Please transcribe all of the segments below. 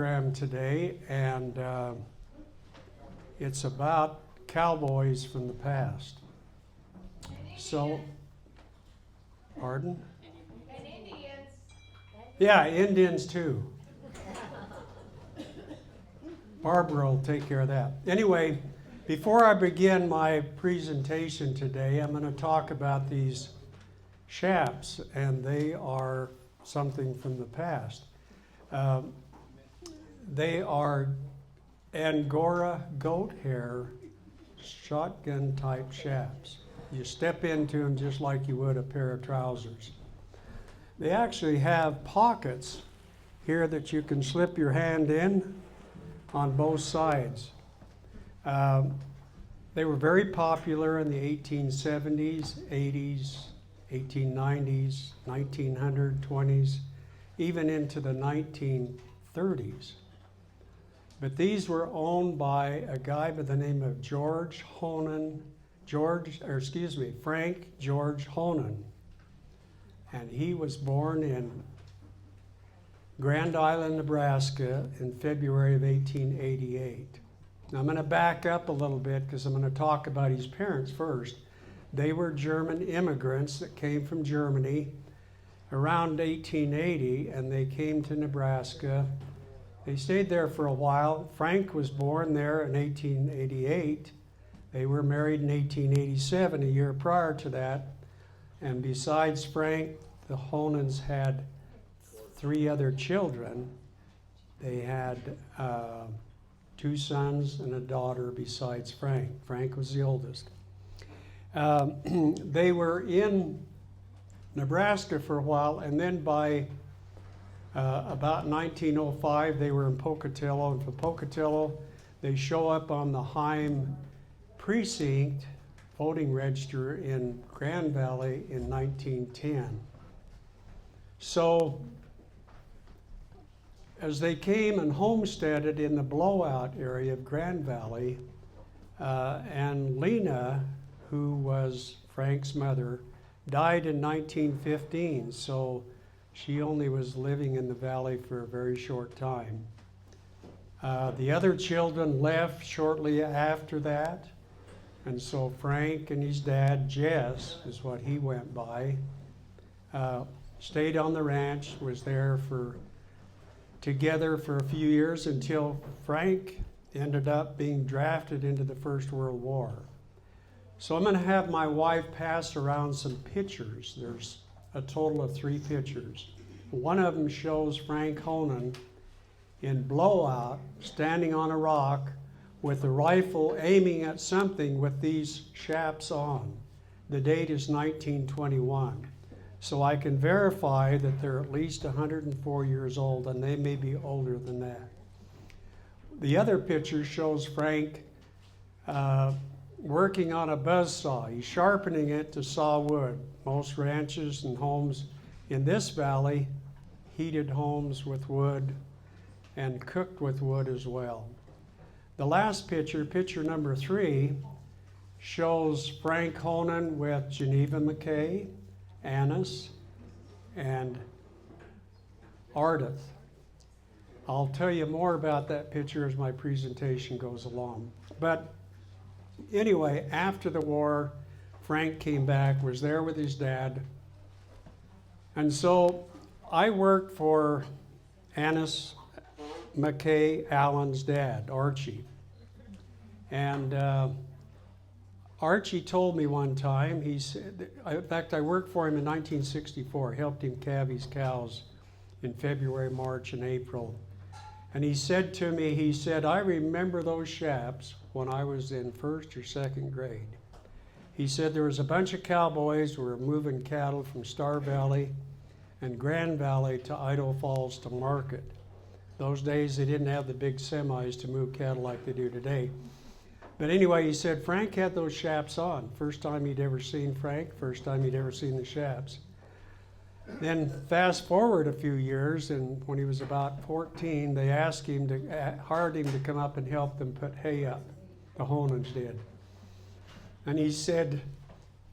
Program today, and it's about cowboys from the past. So, pardon? And Indians. Yeah, Indians too. Barbara will take care of that. Anyway, before I begin my presentation today, I'm going to talk about these chaps, and they are something from the past. They are Angora goat hair shotgun type chaps. You step into them just like you would a pair of trousers. They actually have pockets here that you can slip your hand in on both sides. They were very popular in the 1870s, 80s, 1890s, 1920s, even into the 1930s. But these were owned by a guy by the name of Frank George Hoenen. And he was born in Grand Island, Nebraska in February of 1888. Now I'm going to back up a little bit because I'm going to talk about his parents first. They were German immigrants that came from Germany around 1880, and they came to Nebraska. They stayed there for a while. Frank was born there in 1888. They were married in 1887, a year prior to that. And besides Frank, the Hoenens had 3 other children. They had 2 sons and a daughter besides Frank. Frank was the oldest. They were in Nebraska for a while, and then by about 1905, they were in Pocatello, and from Pocatello, they show up on the Heim precinct voting register in Grand Valley in 1910. So, as they came and homesteaded in the blowout area of Grand Valley, and Lena, who was Frank's mother, died in 1915, so she only was living in the valley for a very short time. The other children left shortly after that, and so Frank and his dad, Jess, is what he went by, stayed on the ranch, was there together for a few years until Frank ended up being drafted into the First World War. So I'm going to have my wife pass around some pictures. There's a total of 3 pictures. One of them shows Frank Hoenen in blowout, standing on a rock with a rifle aiming at something with these chaps on. The date is 1921. So I can verify that they're at least 104 years old, and they may be older than that. The other picture shows Frank working on a buzzsaw. He's sharpening it to saw wood. Most ranches and homes in this valley heated homes with wood and cooked with wood as well. The last picture, picture number 3, shows Frank Hoenen with Geneva McKay, Annis, and Ardith. I'll tell you more about that picture as my presentation goes along. But anyway, after the war, Frank came back, was there with his dad. And so I worked for Annis McKay Allen's dad, Archie. And Archie told me one time, he said, in fact, I worked for him in 1964, helped him calve his cows in February, March, and April. And he said to me, he said, I remember those chaps when I was in 1st or 2nd grade. He said there was a bunch of cowboys who were moving cattle from Star Valley and Grand Valley to Idaho Falls to market. Those days they didn't have the big semis to move cattle like they do today. But anyway, he said Frank had those chaps on. First time he'd ever seen Frank, first time he'd ever seen the chaps. Then fast forward a few years, and when he was about 14, they hired him to come up and help them put hay up. The Hoenens did. And he said,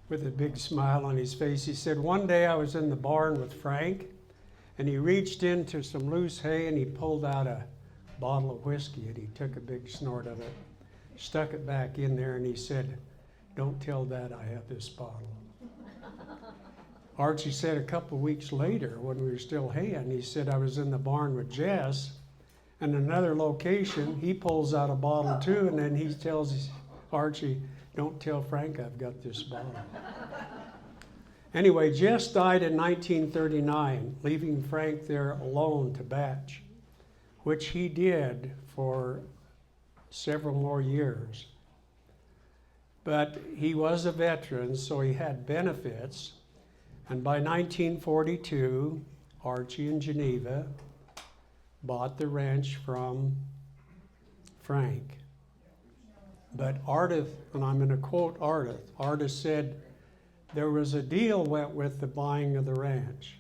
with a big smile on his face, he said, one day I was in the barn with Frank, and he reached into some loose hay and he pulled out a bottle of whiskey, and he took a big snort of it, stuck it back in there, and he said, "Don't tell Dad I have this bottle." Archie said a couple of weeks later, when we were still haying, he said, "I was in the barn with Jess, and another location, he pulls out a bottle too, and then he tells Archie, 'Don't tell Frank I've got this bottle.'" Anyway, Jess died in 1939, leaving Frank there alone to batch, which he did for several more years. But he was a veteran, so he had benefits. And by 1942, Archie and Geneva bought the ranch from Frank. But Ardith, and I'm going to quote Ardith said, there was a deal went with the buying of the ranch.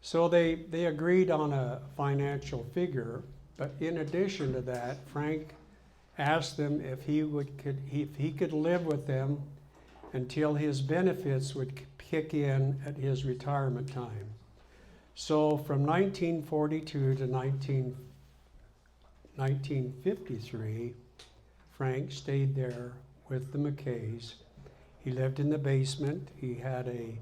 So they agreed on a financial figure, but in addition to that, Frank asked them if he could live with them until his benefits would kick in at his retirement time. So from 1942 to 1953, Frank stayed there with the McKays. He lived in the basement. He had a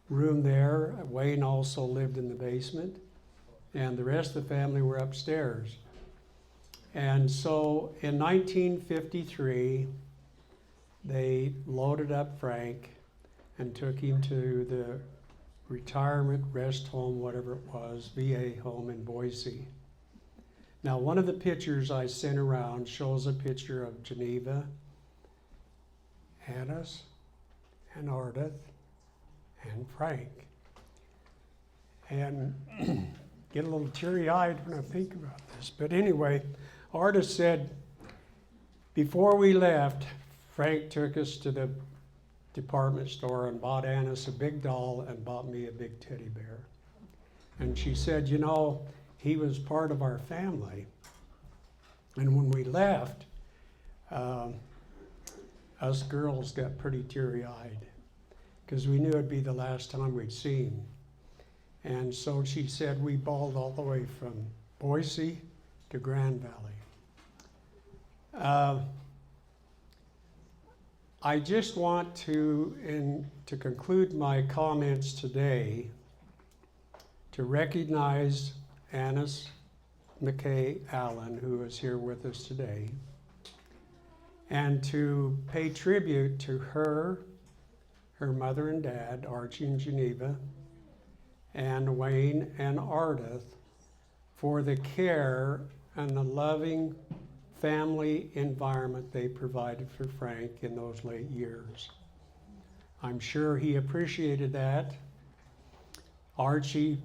room there. Wayne also lived in the basement, and the rest of the family were upstairs. And so in 1953, they loaded up Frank and took him to the retirement rest home, whatever it was, VA home in Boise. Now, one of the pictures I sent around shows a picture of Geneva, Annis, and Ardith, and Frank. And get a little teary-eyed when I think about this. But anyway, Ardith said, before we left, Frank took us to the department store and bought Annis a big doll and bought me a big teddy bear. And she said, you know, he was part of our family. And when we left, us girls got pretty teary-eyed because we knew it'd be the last time we'd see him. And so she said we bawled all the way from Boise to Grand Valley. I just want to conclude my comments today, to recognize Annis McKay Allen, who is here with us today, and to pay tribute to her mother and dad, Archie and Geneva, and Wayne and Ardith, for the care and the loving family environment they provided for Frank in those late years. I'm sure he appreciated that. Archie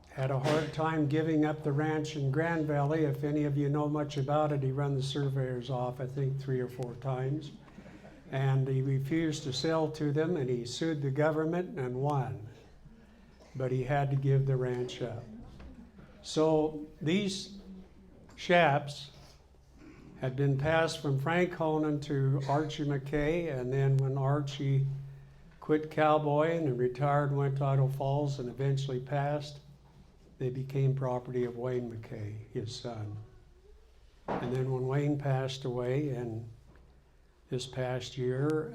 had a hard time giving up the ranch in Grand Valley. If any of you know much about it, he ran the surveyors off, I think, 3 or 4 times. And he refused to sell to them, and he sued the government and won. But he had to give the ranch up. So these chaps had been passed from Frank Hoenen to Archie McKay, and then when Archie quit cowboying and retired, went to Idaho Falls and eventually passed, they became property of Wayne McKay, his son. And then when Wayne passed away, and this past year,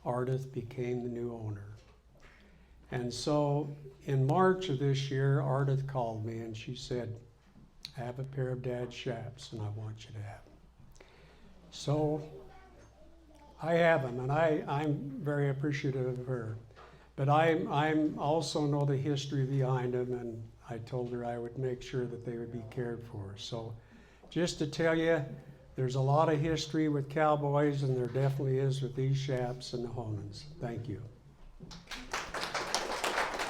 Ardith became the new owner. And so in March of this year, Ardith called me and she said, I have a pair of Dad's chaps and I want you to have them. So I have them, and I'm very appreciative of her. But I'm also know the history behind them, and I told her I would make sure that they would be cared for. So just to tell you, there's a lot of history with Cowboys, and there definitely is with these chaps and the Hoenens. Thank you.